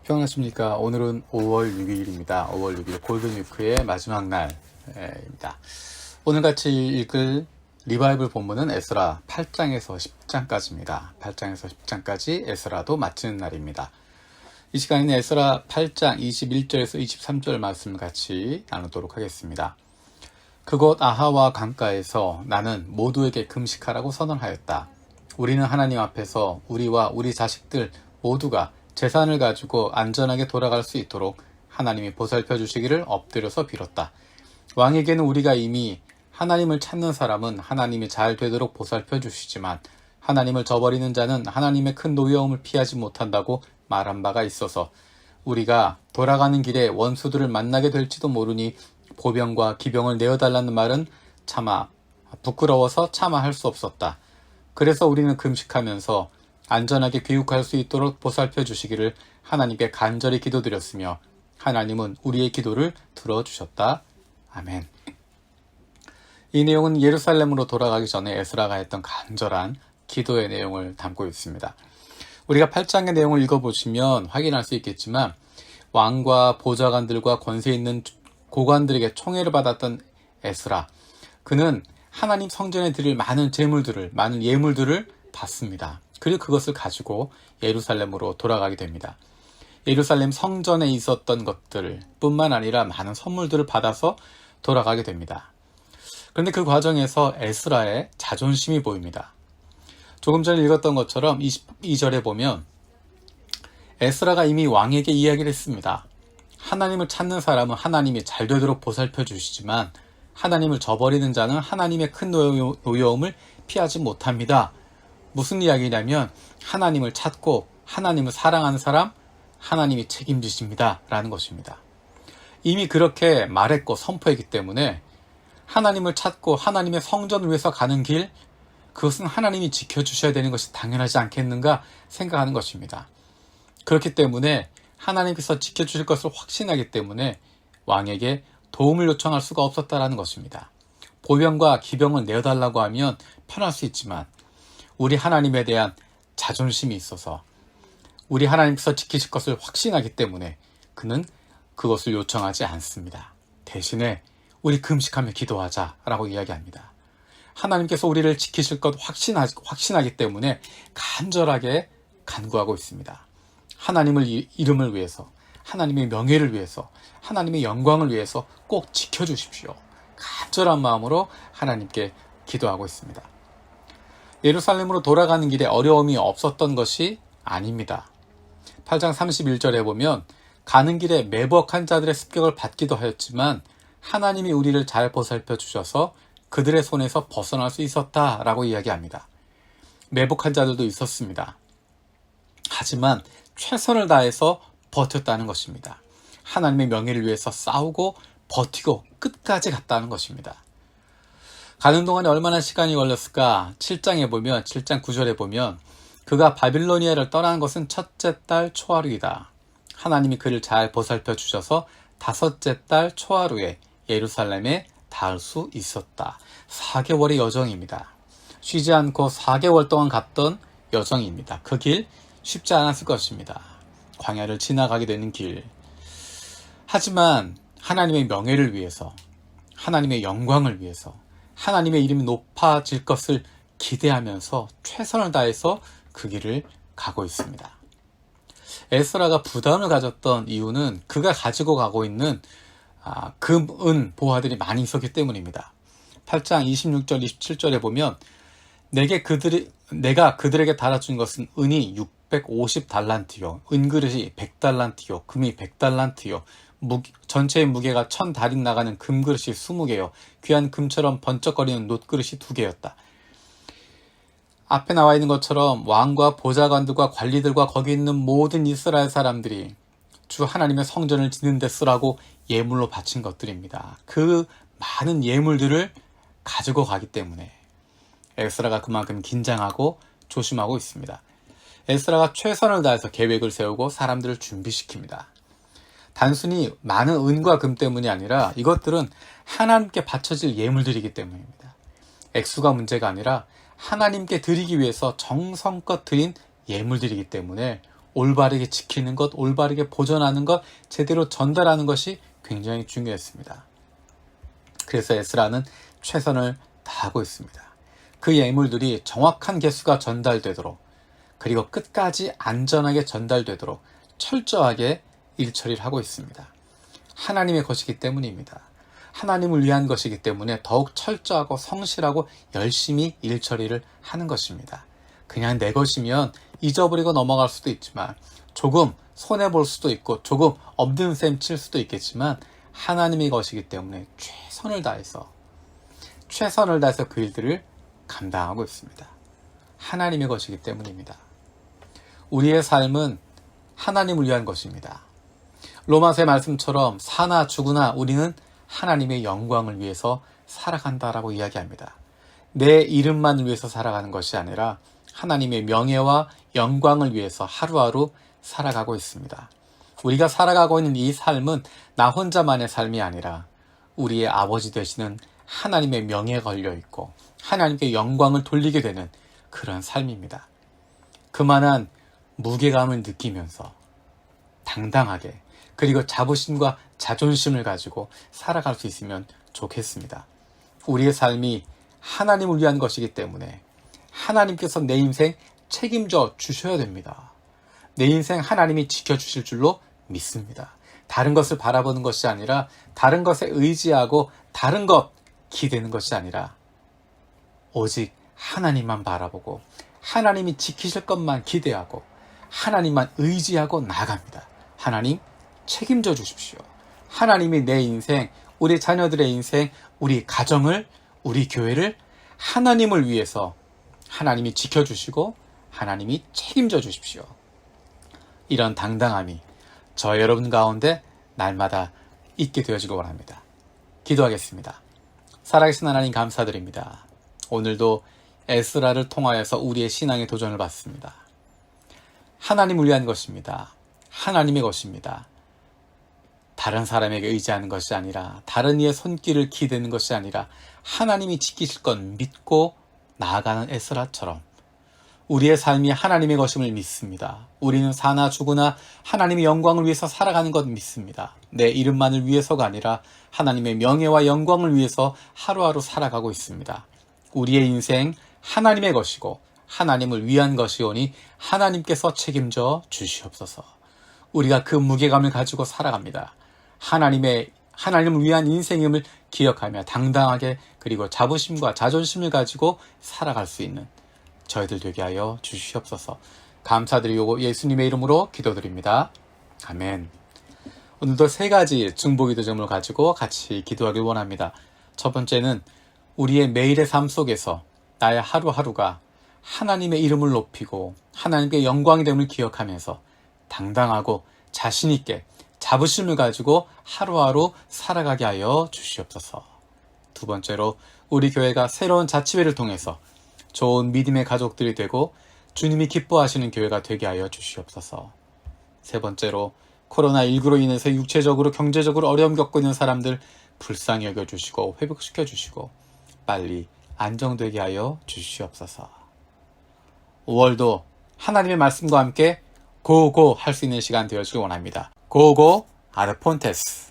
평안하십니까? 오늘은 5월 6일입니다. 5월 6일 골든위크의 마지막 날입니다. 오늘 같이 읽을 리바이블 본문은 에스라 8장에서 10장까지입니다. 8장에서 10장까지 에스라도 마치는 날입니다. 이 시간에는 에스라 8장 21절에서 23절 말씀을 같이 나누도록 하겠습니다. 그곳 아하와 강가에서 나는 모두에게 금식하라고 선언하였다. 우리는 하나님 앞에서 우리와 우리 자식들 모두가 재산을 가지고 안전하게 돌아갈 수 있도록 하나님이 보살펴 주시기를 엎드려서 빌었다. 왕에게는 우리가 이미 하나님을 찾는 사람은 하나님이 잘 되도록 보살펴 주시지만 하나님을 저버리는 자는 하나님의 큰 노여움을 피하지 못한다고 말한 바가 있어서 우리가 돌아가는 길에 원수들을 만나게 될지도 모르니 보병과 기병을 내어달라는 말은 차마 부끄러워서 차마 할 수 없었다. 그래서 우리는 금식하면서 안전하게 귀국할 수 있도록 보살펴 주시기를 하나님께 간절히 기도드렸으며 하나님은 우리의 기도를 들어주셨다. 아멘. 이 내용은 예루살렘으로 돌아가기 전에 에스라가 했던 간절한 기도의 내용을 담고 있습니다. 우리가 8장의 내용을 읽어보시면 확인할 수 있겠지만 왕과 보좌관들과 권세 있는 고관들에게 총애를 받았던 에스라, 그는 하나님 성전에 드릴 많은 제물들을, 많은 예물들을 받습니다. 그리고 그것을 가지고 예루살렘으로 돌아가게 됩니다. 예루살렘 성전에 있었던 것들 뿐만 아니라 많은 선물들을 받아서 돌아가게 됩니다. 그런데 그 과정에서 에스라의 자존심이 보입니다. 조금 전에 읽었던 것처럼 22절에 보면 에스라가 이미 왕에게 이야기를 했습니다. 하나님을 찾는 사람은 하나님이 잘 되도록 보살펴 주시지만 하나님을 저버리는 자는 하나님의 큰 노여움을 피하지 못합니다. 무슨 이야기냐면 하나님을 찾고 하나님을 사랑하는 사람, 하나님이 책임지십니다 라는 것입니다. 이미 그렇게 말했고 선포했기 때문에 하나님을 찾고 하나님의 성전을 위해서 가는 길, 그것은 하나님이 지켜주셔야 되는 것이 당연하지 않겠는가 생각하는 것입니다. 그렇기 때문에 하나님께서 지켜주실 것을 확신하기 때문에 왕에게 도움을 요청할 수가 없었다라는 것입니다. 보병과 기병을 내어달라고 하면 편할 수 있지만 우리 하나님에 대한 자존심이 있어서 우리 하나님께서 지키실 것을 확신하기 때문에 그는 그것을 요청하지 않습니다. 대신에 우리 금식하며 기도하자라고 이야기합니다. 하나님께서 우리를 지키실 것 확신하기 때문에 간절하게 간구하고 있습니다. 하나님의 이름을 위해서, 하나님의 명예를 위해서, 하나님의 영광을 위해서 꼭 지켜주십시오. 간절한 마음으로 하나님께 기도하고 있습니다. 예루살렘으로 돌아가는 길에 어려움이 없었던 것이 아닙니다. 8장 31절에 보면 가는 길에 매복한 자들의 습격을 받기도 하였지만 하나님이 우리를 잘 보살펴 주셔서 그들의 손에서 벗어날 수 있었다라고 이야기합니다. 매복한 자들도 있었습니다. 하지만 최선을 다해서 버텼다는 것입니다. 하나님의 명예를 위해서 싸우고 버티고 끝까지 갔다는 것입니다. 가는 동안에 얼마나 시간이 걸렸을까? 7장 9절에 보면 그가 바빌로니아를 떠나는 것은 첫째 달 초하루이다. 하나님이 그를 잘 보살펴 주셔서 다섯째 달 초하루에 예루살렘에 닿을 수 있었다. 4개월의 여정입니다. 쉬지 않고 4개월 동안 갔던 여정입니다. 그 길 쉽지 않았을 것입니다. 광야를 지나가게 되는 길. 하지만 하나님의 명예를 위해서, 하나님의 영광을 위해서, 하나님의 이름이 높아질 것을 기대하면서 최선을 다해서 그 길을 가고 있습니다. 에스라가 부담을 가졌던 이유는 그가 가지고 가고 있는 금, 은, 보화들이 많이 있었기 때문입니다. 8장 26절, 27절에 보면 내가 그들에게 달아준 것은 은이 650달란트요, 은그릇이 100달란트요, 금이 100달란트요, 전체의 무게가 1000달인 나가는 금그릇이 20개요. 귀한 금처럼 번쩍거리는 놋그릇이 2개였다. 앞에 나와 있는 것처럼 왕과 보좌관들과 관리들과 거기 있는 모든 이스라엘 사람들이 주 하나님의 성전을 짓는 데 쓰라고 예물로 바친 것들입니다. 그 많은 예물들을 가지고 가기 때문에 에스라가 그만큼 긴장하고 조심하고 있습니다. 에스라가 최선을 다해서 계획을 세우고 사람들을 준비시킵니다. 단순히 많은 은과 금 때문이 아니라 이것들은 하나님께 바쳐질 예물들이기 때문입니다. 액수가 문제가 아니라 하나님께 드리기 위해서 정성껏 드린 예물들이기 때문에 올바르게 지키는 것, 올바르게 보존하는 것, 제대로 전달하는 것이 굉장히 중요했습니다. 그래서 에스라는 최선을 다하고 있습니다. 그 예물들이 정확한 개수가 전달되도록, 그리고 끝까지 안전하게 전달되도록 철저하게 일처리를 하고 있습니다. 하나님의 것이기 때문입니다. 하나님을 위한 것이기 때문에 더욱 철저하고 성실하고 열심히 일처리를 하는 것입니다. 그냥 내 것이면 잊어버리고 넘어갈 수도 있지만, 조금 손해볼 수도 있고 조금 없는 셈 칠 수도 있겠지만, 하나님의 것이기 때문에 최선을 다해서 그 일들을 감당하고 있습니다. 하나님의 것이기 때문입니다. 우리의 삶은 하나님을 위한 것입니다. 로마서의 말씀처럼 사나 죽으나 우리는 하나님의 영광을 위해서 살아간다라고 이야기합니다. 내 이름만을 위해서 살아가는 것이 아니라 하나님의 명예와 영광을 위해서 하루하루 살아가고 있습니다. 우리가 살아가고 있는 이 삶은 나 혼자만의 삶이 아니라 우리의 아버지 되시는 하나님의 명예가 걸려있고 하나님께 영광을 돌리게 되는 그런 삶입니다. 그만한 무게감을 느끼면서 당당하게, 그리고 자부심과 자존심을 가지고 살아갈 수 있으면 좋겠습니다. 우리의 삶이 하나님을 위한 것이기 때문에 하나님께서 내 인생 책임져 주셔야 됩니다. 내 인생 하나님이 지켜주실 줄로 믿습니다. 다른 것을 바라보는 것이 아니라, 다른 것에 의지하고 다른 것 기대는 것이 아니라 오직 하나님만 바라보고 하나님이 지키실 것만 기대하고 하나님만 의지하고 나아갑니다. 하나님 책임져 주십시오. 하나님이 내 인생, 우리 자녀들의 인생, 우리 가정을, 우리 교회를 하나님을 위해서 하나님이 지켜주시고 하나님이 책임져 주십시오. 이런 당당함이 저 여러분 가운데 날마다 있게 되어지길 원합니다. 기도하겠습니다. 살아계신 하나님 감사드립니다. 오늘도 에스라를 통하여서 우리의 신앙의 도전을 받습니다. 하나님을 위한 것입니다. 하나님의 것입니다. 다른 사람에게 의지하는 것이 아니라, 다른 이의 손길을 기대는 것이 아니라 하나님이 지키실 것 믿고 나아가는 에스라처럼 우리의 삶이 하나님의 것임을 믿습니다. 우리는 사나 죽으나 하나님의 영광을 위해서 살아가는 것 믿습니다. 내 이름만을 위해서가 아니라 하나님의 명예와 영광을 위해서 하루하루 살아가고 있습니다. 우리의 인생 하나님의 것이고 하나님을 위한 것이오니 하나님께서 책임져 주시옵소서. 우리가 그 무게감을 가지고 살아갑니다. 하나님을 위한 인생임을 기억하며 당당하게, 그리고 자부심과 자존심을 가지고 살아갈 수 있는 저희들 되게 하여 주시옵소서. 감사드리고 예수님의 이름으로 기도드립니다. 아멘. 오늘도 3가지 중보기도 점을 가지고 같이 기도하길 원합니다. 첫 번째는 우리의 매일의 삶 속에서 나의 하루하루가 하나님의 이름을 높이고 하나님께 영광이 됨을 기억하면서 당당하고 자신있게 자부심을 가지고 하루하루 살아가게 하여 주시옵소서. 두 번째로 우리 교회가 새로운 자치회를 통해서 좋은 믿음의 가족들이 되고 주님이 기뻐하시는 교회가 되게 하여 주시옵소서. 세 번째로 코로나19로 인해서 육체적으로 경제적으로 어려움 겪고 있는 사람들 불쌍히 여겨주시고 회복시켜 주시고 빨리 안정되게 하여 주시옵소서. 5월도 하나님의 말씀과 함께 고고 할 수 있는 시간 되어주길 원합니다. 고고 아르폰테스.